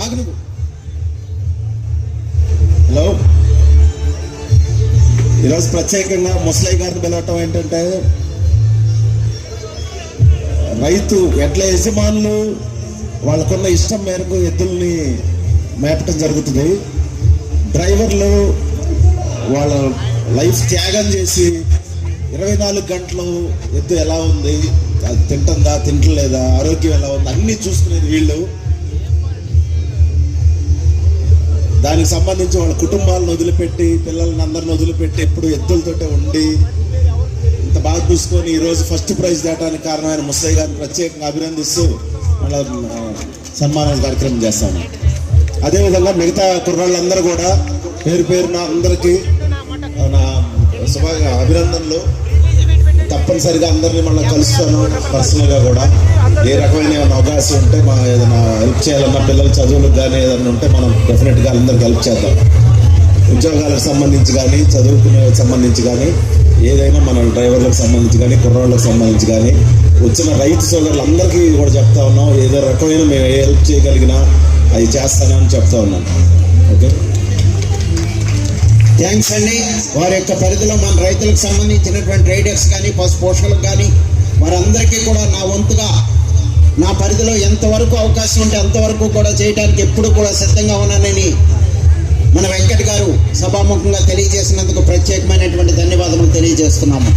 ఆగు నువ్వు. హలో, ఈరోజు ప్రత్యేకంగా ముసలయ్య గారిని పిలవటం ఏంటంటే, రైతు ఎడ్ల యజమానులు వాళ్ళకున్న ఇష్టం మేరకు ఎద్దుల్ని మేపటం జరుగుతుంది. డ్రైవర్లు వాళ్ళ లైఫ్ త్యాగం చేసి 24 గంటలు ఎద్దు ఎలా ఉంది, అది తింటుందా తింటలేదా, ఆరోగ్యం ఎలా ఉంది అన్నీ చూసుకునేది వీళ్ళు. దానికి సంబంధించి వాళ్ళ కుటుంబాలను వదిలిపెట్టి, పిల్లల్ని అందరిని వదిలిపెట్టి ఎప్పుడు ఎద్దులతోటే ఉండి ఇంత బాగా చూసుకొని ఈరోజు ఫస్ట్ ప్రైజ్ తేటానికి కారణమైన ముసలయ్య గారిని ప్రత్యేకంగా అభినందిస్తూ మళ్ళీ సన్మాన కార్యక్రమం చేస్తాము. అదేవిధంగా మిగతా కుర్రాళ్ళందరూ కూడా పేరు పేరున అందరికీ నా అభినందనలు. తప్పనిసరిగా అందరినీ మళ్ళీ కలుస్తాను పర్సనల్గా కూడా. ఏ రకమైన ఏమైనా అవకాశం ఉంటే మా ఏదైనా హెల్ప్ చేయాలన్నా, పిల్లల చదువులకు కానీ ఏదైనా ఉంటే మనం డెఫినెట్గా అందరికి హెల్ప్ చేద్దాం. ఉద్యోగాలకు సంబంధించి కానీ, చదువుకునే సంబంధించి కానీ, ఏదైనా మన డ్రైవర్లకు సంబంధించి కానీ, కుర్రాళ్ళకు సంబంధించి కానీ, వచ్చిన రైతు సోదరులు అందరికీ కూడా చెప్తా ఉన్నాం. ఏదో రకమైన మేము ఏ హెల్ప్ చేయగలిగినా అది చేస్తానని చెప్తా ఉన్నాను. ఓకే, థ్యాంక్స్ అండి. వారి యొక్క పరిధిలో మన రైతులకు సంబంధించినటువంటి రైడర్స్ కానీ, పశు పోషకులకు కానీ వారందరికీ కూడా నా వంతుగా నా పరిధిలో ఎంతవరకు అవకాశం ఉంటే అంతవరకు కూడా చేయడానికి ఎప్పుడు కూడా సిద్ధంగా ఉన్నానని మన వెంకట్ గారు సభాముఖంగా తెలియజేసినందుకు ప్రత్యేకమైనటువంటి ధన్యవాదములు తెలియజేస్తున్నాము.